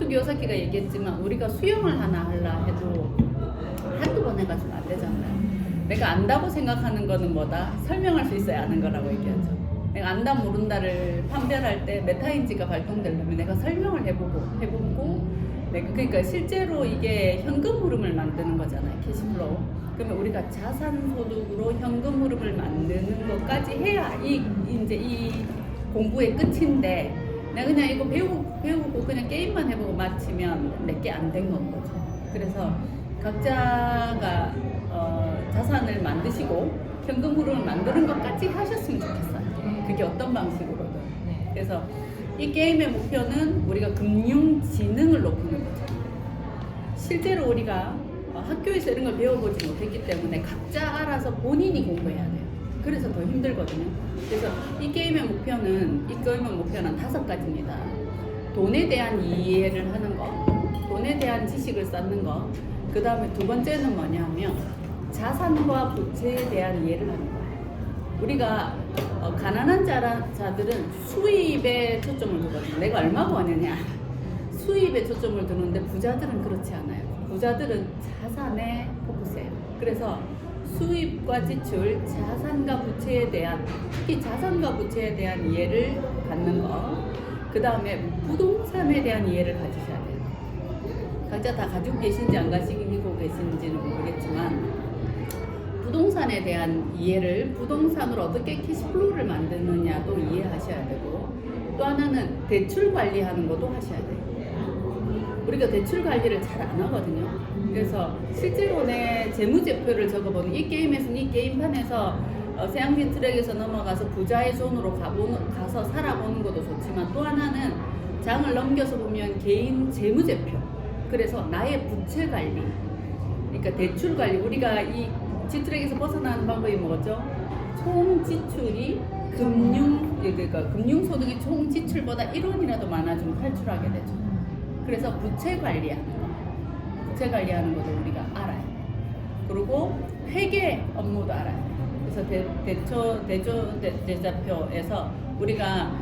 기요사키가 얘기했지만 우리가 수영을 하나 하려 해도 한두 번 해가지고 안 되잖아요. 내가 안다고 생각하는 거는 뭐다? 설명할 수 있어야 아는 거라고 얘기하죠. 내가 안다 모른다를 판별할 때 메타인지가 발동되려면 내가 설명을 해보고 내가 그러니까 실제로 이게 현금 흐름을 만드는 거잖아요. 캐시플로우. 그러면 우리가 자산 소득으로 현금 흐름을 만드는 것까지 해야 이제 이 공부의 끝인데 내가 그냥 이거 배우고 그냥 게임만 해보고 마치면 내게 안 된 건 거죠. 그래서 각자가 자산을 만드시고 현금 흐름을 만드는 것까지 하셨으면 좋겠어요. 그게 어떤 방식으로든. 그래서 이 게임의 목표는 우리가 금융 지능을 높이는 거죠. 실제로 우리가 학교에서 이런 걸 배워보지 못했기 때문에 각자 알아서 본인이 공부해야 돼요. 그래서 더 힘들거든요. 그래서 이 게임의 목표는 5가지입니다. 돈에 대한 이해를 하는 거, 돈에 대한 지식을 쌓는 거, 그 다음에 두 번째는 뭐냐면 자산과 부채에 대한 이해를 하는 거예요. 우리가 가난한 자들은 수입에 초점을 두거든요. 내가 얼마 버느냐 수입에 초점을 두는데 부자들은 그렇지 않아요. 부자들은 자산에 포커스해요. 그래서 수입과 지출, 자산과 부채에 대한, 특히 자산과 부채에 대한 이해를 갖는 거, 그 다음에 부동산에 대한 이해를 가지셔야 돼요. 각자 다 가지고 계신지 안 가지고 계신지는 모르겠지만 부동산에 대한 이해를, 부동산으로 어떻게 캐시플로우를 만드느냐도 이해하셔야 되고, 또 하나는 대출 관리하는 것도 하셔야 돼요. 우리가 대출 관리를 잘 안 하거든요. 그래서 실제로 내 재무제표를 적어보는, 이 게임에서는 이 게임판에서 세양지 트랙에서 넘어가서 부자의 손으로 가서 살아보는 것도 좋지만, 또 하나는 장을 넘겨서 보면 개인 재무제표, 그래서 나의 부채 관리, 그러니까 대출 관리, 우리가 이 지트랙에서 벗어나는 방법이 뭐죠? 총 지출이 그러니까 금융소득이 총 지출보다 1원이라도 많아지면 탈출하게 되죠. 그래서 부채 관리하는 것도 우리가 알아요. 그리고 회계 업무도 알아요. 그래서 대조표에서 우리가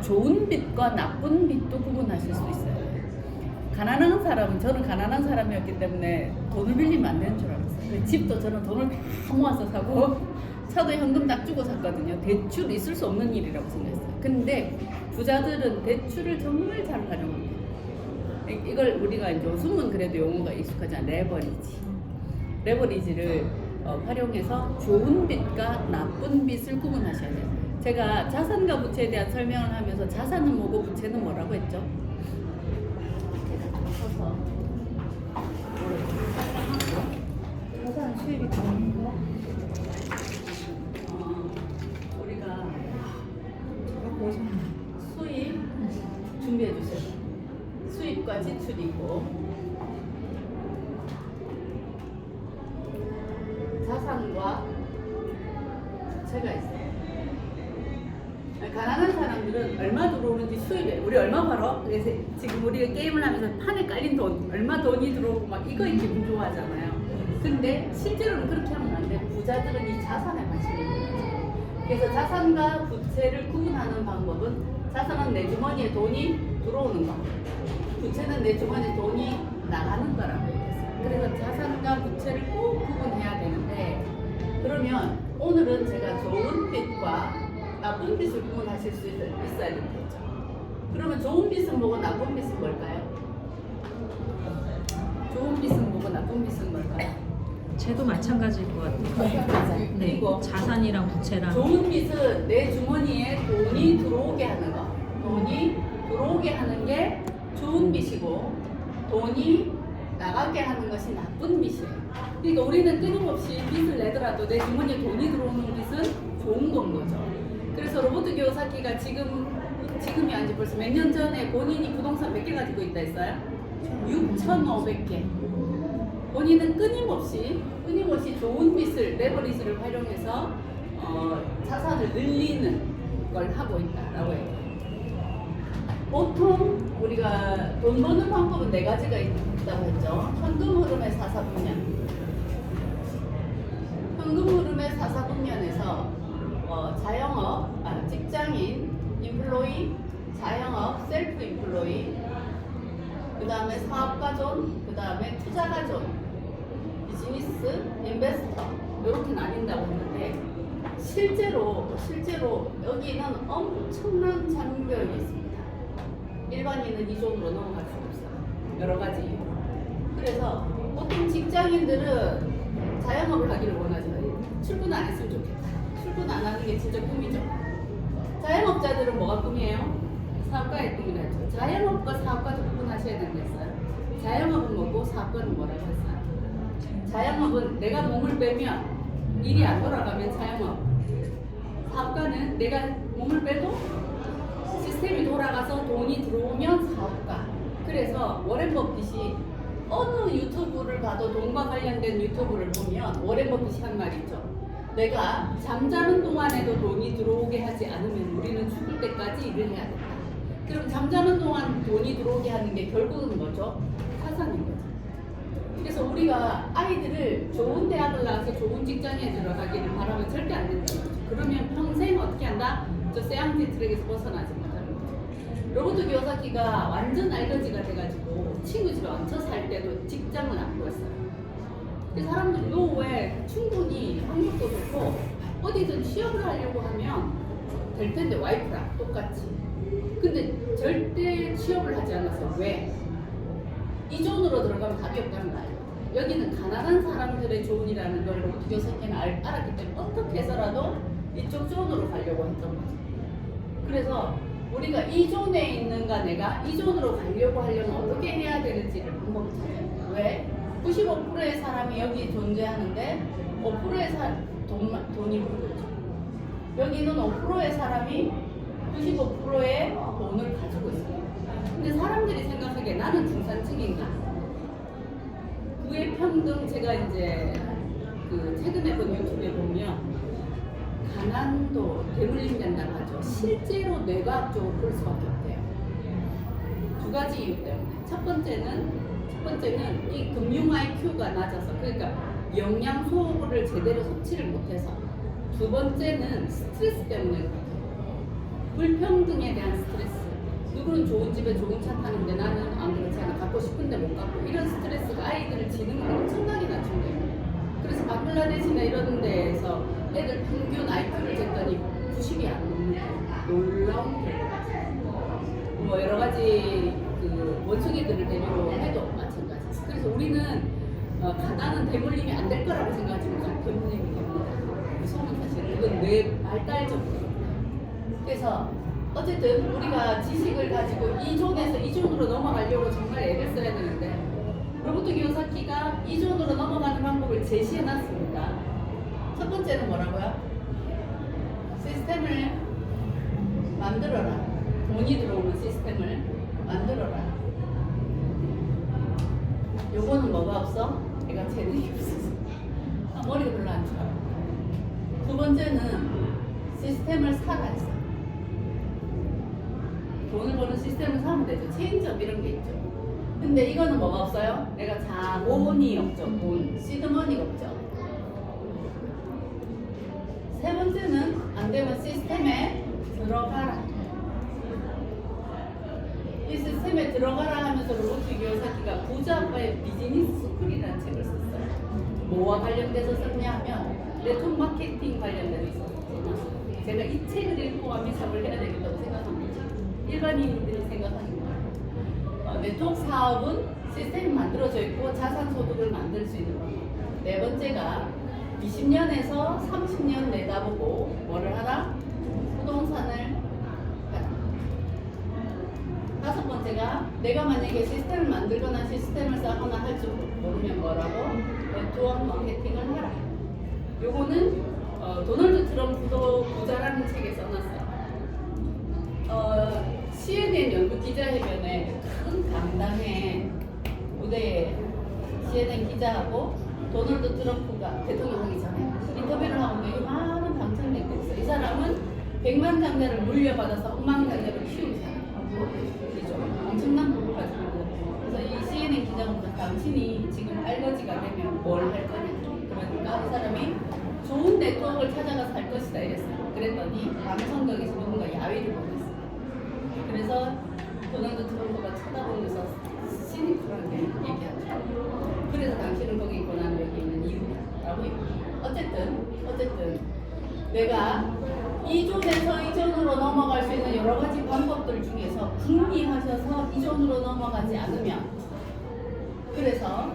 좋은 빚과 나쁜 빚도 구분하실 수 있어요. 가난한 사람은, 저는 가난한 사람이었기 때문에 돈을 빌리면 안 되는 줄 알았어요. 집도 저는 돈을 다 모아서 사고 차도 현금 딱 주고 샀거든요. 대출 있을 수 없는 일이라고 생각했어요. 근데 부자들은 대출을 정말 잘 활용합니다. 이걸 우리가 이제 요즘은 그래도 용어가 익숙하지 않아요. 레버리지를 활용해서 좋은 빚과 나쁜 빚을 구분하셔야 돼요. 제가 자산과 부채에 대한 설명을 하면서 자산은 뭐고 부채는 뭐라고 했죠? 자산 수입이 좋은 거? 우리가 수입 준비해 주세요. 수입과 지출이고, 자산과 부채가 있어요. 가난한 사람들은 얼마 들어오는지 수입에, 우리 얼마 벌어? 그래서 지금 우리가 게임을 하면서 판에 깔린 돈, 얼마 돈이 들어오고 막 이거에 기분 좋아하잖아요. 근데 실제로는 그렇게 하면 안 돼. 부자들은 이 자산에 관심이 있는 거죠. 그래서 자산과 부채를 구분하는 방법은, 자산은 내 주머니에 돈이 들어오는 거, 부채는 내 주머니에 돈이 나가는 거라고 얘기했어요. 그래서 자산과 부채를 꼭 구분해야 되는데, 그러면 오늘은 제가 좋은 빚과 나쁜 빚을 구분하실 수 있어야 되겠죠. 그러면 좋은 빚은 뭐고 나쁜 빚은 뭘까요? 좋은 빚은 뭐고 나쁜 빚은 뭘까요? 쟤도 마찬가지일 것 같아요. 네, 그리고 자산이랑 부채랑. 좋은 빚은 내 주머니에 돈이 들어오게 하는 거, 돈이 들어오게 하는 게 좋은 빚이고, 돈이 나가게 하는 것이 나쁜 빚이에요. 그러니까 우리는 끊임없이 빚을 내더라도 내 주머니에 돈이 들어오는 빚은 좋은 건 거죠. 그래서 로버트 기요사키가 지금이 아니지 벌써 몇 년 전에 본인이 부동산 몇 개 가지고 있다 했어요? 6,500개. 본인은 끊임없이 좋은 빚을, 레버리지를 활용해서 자산을 늘리는 걸 하고 있다라고 해요. 보통 우리가 돈 버는 방법은 4가지가 있다고 했죠. 현금 흐름의 사사분면. 현금 흐름의 사사분면에서 자영업, 직장인, 인플로이, 자영업, 셀프 인플로이, 그 다음에 사업가존, 그 다음에 투자가존, 비즈니스, 인베스터 이렇게 나뉜다고 했는데 실제로 여기는 엄청난 장벽이 있습니다. 일반인은 이 존으로 넘어갈 수 없어요. 여러 가지 이유. 그래서 보통 직장인들은 자영업을 하기를 원하죠. 출근 안 했으면 좋겠다. 출근 안 하는 게 진짜 꿈이죠. 자영업자들은 뭐가 꿈이에요? 사업가의 꿈이라죠. 자영업과 사업가도 구분하셔야 되겠어요. 자영업은 뭐고 사업가는 뭐라고 했어요? 자영업은 내가 몸을 빼면 일이 안 돌아가면 자영업. 사업가는 내가 몸을 빼도 시스템이 돌아가서 돈이 들어오면 사업가. 그래서 워렌 버핏이 어느 유튜브를 봐도 돈과 관련된 유튜브를 보면 워렌 버핏이 한 말이 있죠. 내가 잠자는 동안에도 돈이 들어오게 하지 않으면 우리는 죽을 때까지 일을 해야 된다. 그럼 잠자는 동안 돈이 들어오게 하는 게 결국은 뭐죠? 사상인 거죠. 그래서 우리가 아이들을 좋은 대학을 나와서 좋은 직장에 들어가기를 바라면 절대 안 된다는 거죠. 그러면 평생 어떻게 한다? 저 세앙티 트랙에서 벗어나지 못하는 거죠. 로버트 기요사키가 완전 알거지가 돼가지고 친구 집에 얹혀 살 때도 직장을 안 구했어요. 사람들이 너 왜 충분히 학력도 좋고 어디든 취업을 하려고 하면 될 텐데 와이프랑 똑같이. 근데 절대 취업을 하지 않았어요. 왜? 이 존으로 들어가면 답이 없다는 거 알죠? 여기는 가난한 사람들의 존이라는 걸 로버트 기요사키는 알았기 때문에 어떻게 해서라도 이쪽 존으로 가려고 했던 거죠. 그래서 우리가 이 존에 있는가 내가 이 존으로 가려고 하려면 어떻게 해야 되는지를 방법을 찾아요. 왜? 95%의 사람이 여기 존재하는데 5%의 돈이 모르죠. 여기는 5%의 사람이 95%의 돈을 가지고 있어요. 근데 사람들이 생각하기에 나는 중산층인가? 부의 평등 제가 이제 그 최근에 본 유튜브에 보면 가난도 대물림 된다고 하죠. 실제로 뇌과학적으로 그럴 수밖에 없대요. 두 가지 이유 때문에. 첫 번째는 이 금융 IQ가 낮아서, 그러니까 영양소를 제대로 섭취를 못해서. 두 번째는 스트레스 때문에 그래요. 불평등에 대한 스트레스. 누구는 좋은 집에 좋은 차 타는데 나는 안 그렇지 않아. 갖고 싶은데 못 갖고. 이런 스트레스가 아이들을 지능을 엄청나게 낮춘대요. 그래서 바글라데시나 이런 데에서 애들 평균 IQ를 쟀더니 90이 안 넘는 놀라운 결과가. 뭐 여러 가지 그 원숭이들을 데리고 해도 마찬가지. 그래서 우리는 가난은 대물림이 안 될 거라고 생각하지만 대물림이 됩니다. 무서운 사실. 이건 뇌 발달적으로. 그래서 어쨌든 우리가 지식을 가지고 이 존에서 이 존으로 넘어가려고 정말 애를 써야 되는데 로버트 기요사키가 이 존으로 넘어가는 방법을 제시해놨습니다. 첫 번째는 뭐라고요? 시스템을 만들어라. 돈이 들어오는 시스템을 만들어라. 요거는 뭐가 없어? 내가 재능이 없어서 머리가 별로 안 좋아. 두 번째는 시스템을 사라 했어. 돈을 버는 시스템을 사면 되죠. 체인지업 이런 게 있죠. 근데 이거는 뭐가 없어요? 내가 자본이 없죠. 돈, 시드머니가 없죠. 세 번째는 안 되면 시스템에 들어가라. 이 시스템에 들어가라 하면서 로버트 기요사키가 부자아빠의 비즈니스 스쿨이라는 책을 썼어요. 뭐와 관련돼서 썼냐 하면 네트워크 마케팅 관련돼서 있었어요. 제가 이 책을 읽고 아미사업을 해야 되겠다고 생각합니다. 일반인들이 생각하는 거예요. 네트워크 사업은 시스템이 만들어져 있고 자산 소득을 만들 수 있는 거예요. 네 번째가 20년에서 30년 내다보고 뭐를 하라? 부동산을 하라. 다섯 번째가 내가 만약에 시스템을 만들거나 시스템을 쌓거나 할 줄 모르면 뭐라고? 네트워크 마케팅을 하라. 요거는 도널드 트럼프도 부자라는 책에 써놨어요. CNN 연구 기자회견에 큰 강당에 무대에 CNN 기자하고 도널드 트럼프가 대통령 하기 전에 인터뷰를 하고 있는데 많은 방청객들이 있어요. 이 사람은 100만 장자를 물려받아서 억만 장자를 키운 사람이죠. 엄청난 돈을 가지고 있고. 그래서 이 CNN 기자가 당신이 지금 알거지가 되면 뭘 할 거냐. 그러니까 이 사람이 좋은 네트워크를 찾아가서 할 것이다 이랬어요. 그랬더니 방송국에서 누군가 야위를 보냈어요. 그래서 도널드 트럼프가 쳐다보면서 어쨌든 내가 이존에서 이존으로 넘어갈 수 있는 여러 가지 방법들 중에서 궁리하셔서 이존으로 넘어가지 않으면 그래서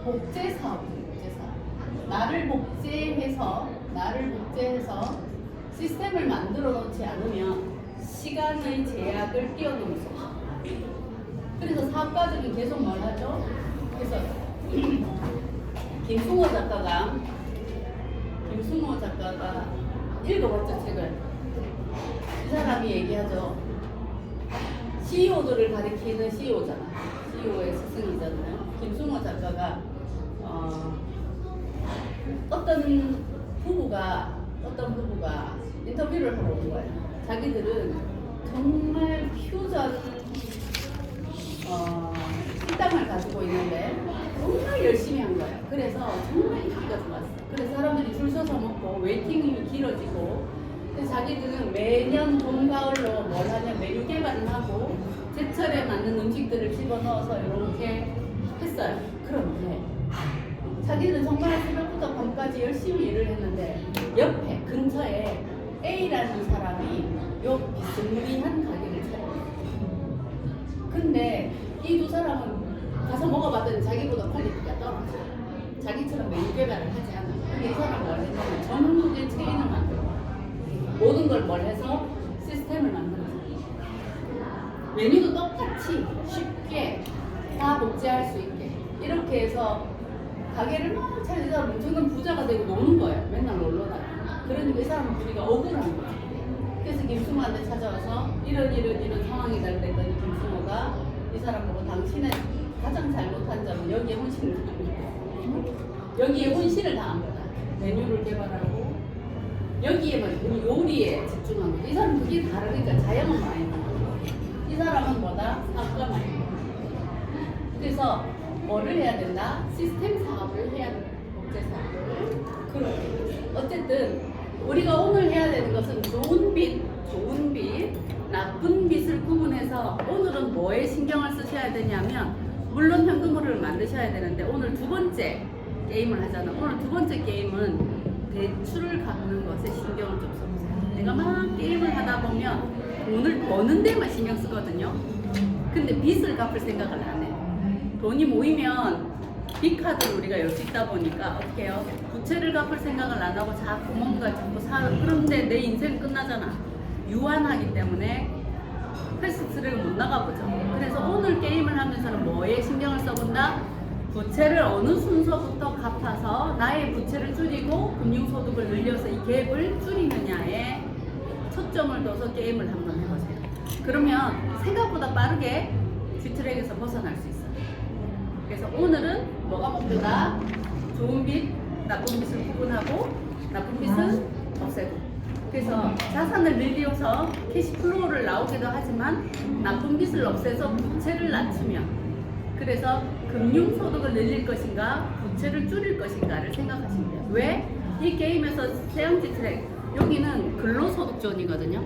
복제 사업. 나를 복제해서 시스템을 만들어 놓지 않으면 시간의 제약을 뛰어넘을 수 없어요. 그래서 사업가들은 계속 뭘 하죠? 그래서 김승호 작가가 읽어봤죠, 책을. 이 사람이 얘기하죠. CEO들을 가리키는 CEO잖아. CEO의 스승이잖아요. 김승호 작가가 어떤 부부가 인터뷰를 하러 온 거예요. 자기들은 정말 퓨전 식당을 가지고 있는데 정말 열심히 한 거예요. 그래서 정말 인기가 좋았어. 그래서 사람들이 줄 서서 먹고 웨이팅이 길어지고, 그래서 자기들은 매년 봄, 가을로 뭘 하냐, 메뉴 개발을 하고 제철에 맞는 음식들을 집어넣어서 이렇게 했어요. 그런데 자기는 정말 새벽부터 밤까지 열심히 일을 했는데 옆에 근처에 A라는 사람이 요 비스무리한 가게를 차렸어요. 근데 이 두 사람은 가서 먹어봤더니 자기보다 퀄리티가 떨어져. 자기처럼 메뉴 개발을 하지 않아. 근데 이 사람은 뭘 했냐면 전국의 체인을 만들어. 모든 걸 뭘 해서 시스템을 만들어서 메뉴도 똑같이 쉽게 다 복제할 수 있게 이렇게 해서 가게를 막 차리는 사람은 엄청난 부자가 되고 노는 거예요. 맨날 놀러 다니고. 그러니까 이 사람은 우리가 억울한 거예요. 그래서 김승호한테 찾아와서 이런 상황이다 그랬더니 김승호가 이 사람 보고 당신의 가장 잘못한 점은 여기에 혼신을 다한 거다. 여기에 혼신을 다한 거다. 메뉴를 개발하고 여기에만 요리에 집중한 거다. 이 사람은 그게 다르니까 자영업 마인드. 이 사람은 뭐다? 사업가 마인드. 그래서 뭐를 해야 된다? 시스템 사업을 해야 된다. 복제 사업을. 그렇게. 어쨌든 우리가 오늘 해야 되는 것은 좋은 빛, 나쁜 빛을 구분해서 오늘은 뭐에 신경을 쓰셔야 되냐면, 물론 현금흐름을 만드셔야 되는데 오늘 두 번째 게임을 하잖아. 오늘 두 번째 게임은 대출을 갚는 것에 신경을 좀 써보세요. 내가 막 게임을 하다 보면 돈을 버는 데만 신경 쓰거든요. 근데 빚을 갚을 생각을 안 해. 돈이 모이면 빚카드를 우리가 열 수 있다 보니까 어떻게 해요? 부채를 갚을 생각을 안 하고 자꾸 뭔가 자꾸 그런데 내 인생 끝나잖아. 유한하기 때문에 패스트트랙을 못 나가보죠. 그래서 오늘 게임을 하면서는 뭐에 신경을 써본다? 부채를 어느 순서부터 갚아서 나의 부채를 줄이고 금융소득을 늘려서 이 갭을 줄이느냐에 초점을 둬서 게임을 한번 해보세요. 그러면 생각보다 빠르게 G트랙에서 벗어날 수 있어요. 그래서 오늘은 뭐가 목표다? 좋은 빚, 나쁜 빚을 구분하고 나쁜 빚은 없애고. 그래서 자산을 늘려서 캐시플로우를 나오기도 하지만 나쁜 빚을 없애서 부채를 낮추면, 그래서 금융소득을 늘릴 것인가 부채를 줄일 것인가를 생각하시면 돼요. 왜? 이 게임에서 세영지 트랙 여기는 근로소득 존이거든요.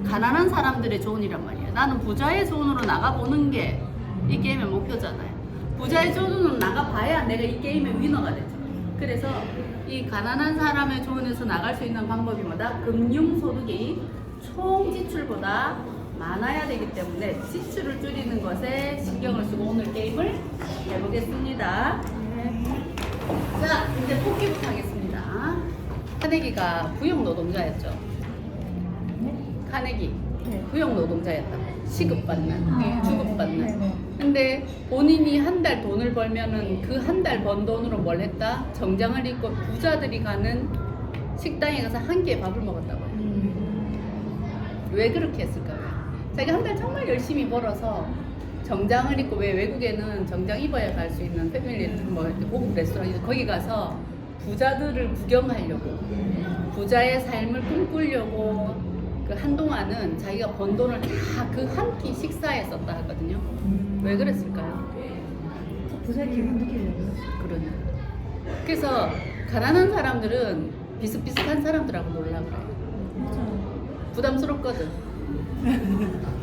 가난한 사람들의 존이란 말이에요. 나는 부자의 존으로 나가보는 게 이 게임의 목표잖아요. 부자의 존으로 나가봐야 내가 이 게임의 위너가 되죠. 그래서 이 가난한 사람의 존에서 나갈 수 있는 방법이 뭐다? 금융소득이 총 지출보다 많아야 되기 때문에 지출을 줄이는 것에 신경을 쓰고 오늘 게임을 해보겠습니다. 자, 이제 뽑기부터 하겠습니다. 카네기가 부역노동자였죠. 카네기 부역노동자였다고. 시급받는, 주급받는. 근데 본인이 한 달 돈을 벌면은 그 한 달 번 돈으로 뭘 했다? 정장을 입고 부자들이 가는 식당에 가서 한 끼의 밥을 먹었다고요. 왜 그렇게 했을까요? 자기가 한 달 정말 열심히 벌어서 정장을 입고, 왜 외국에는 정장 입어야 갈 수 있는 패밀리 뭐 고급 레스토랑 거기 가서 부자들을 구경하려고, 부자의 삶을 꿈꾸려고 그 한동안은 자기가 번 돈을 다 그 한 끼 식사에 썼다 하거든요. 왜 그랬을까요? 부자의 기분 느끼려고요. 그러니까. 그래서 가난한 사람들은 비슷비슷한 사람들하고 놀라 그래요. 부담스럽거든.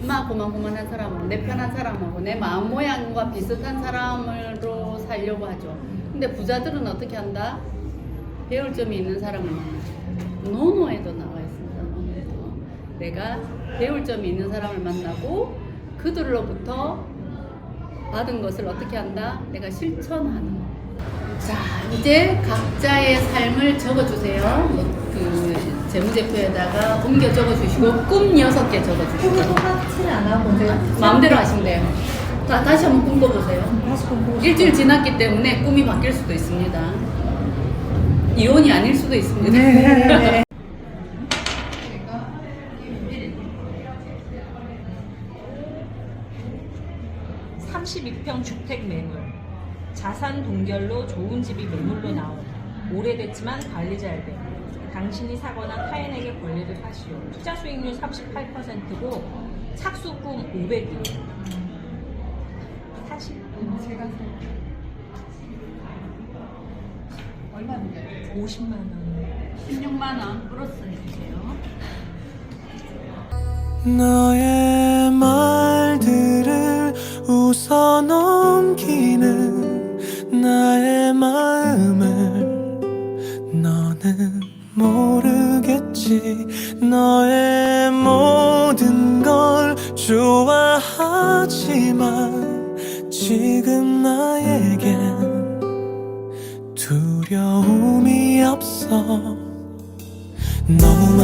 막 고만고만한 사람은 내 편한 사람하고 내 마음 모양과 비슷한 사람으로 살려고 하죠. 근데 부자들은 어떻게 한다? 배울 점이 있는 사람을 만나. 노노에도 나와 있습니다. 노노에도. 내가 배울 점이 있는 사람을 만나고 그들로부터 받은 것을 어떻게 한다? 내가 실천하는 거. 자, 이제 각자의 삶을 적어주세요. 그 재무제표에다가 옮겨 적어주시고 꿈 6개 적어주시고 똑같이 안 하고 제가 마음대로 하시면 돼요. 자, 다시 한번 꿈 꿔보세요. 다시 공부. 일주일 지났기 때문에 꿈이 바뀔 수도 있습니다. 이혼이 아닐 수도 있습니다. 네. 32평 주택 매물. 자산 동결로 좋은 집이 매물로 나온다. 오래됐지만 관리 잘 돼. 당신이 사거나 타인에게 권리를 하시오. 투자 수익률 38%고 착수금 500이에요. 40분. 제가 얼마인데? 50만 원. 16만 원 플러스 해주세요. 너의 말들을 웃어 넘기는 나의 마음을 너는 모르겠지. 너의 모든 걸 좋아하지만 지금 나에겐 두려움이 없어. 너무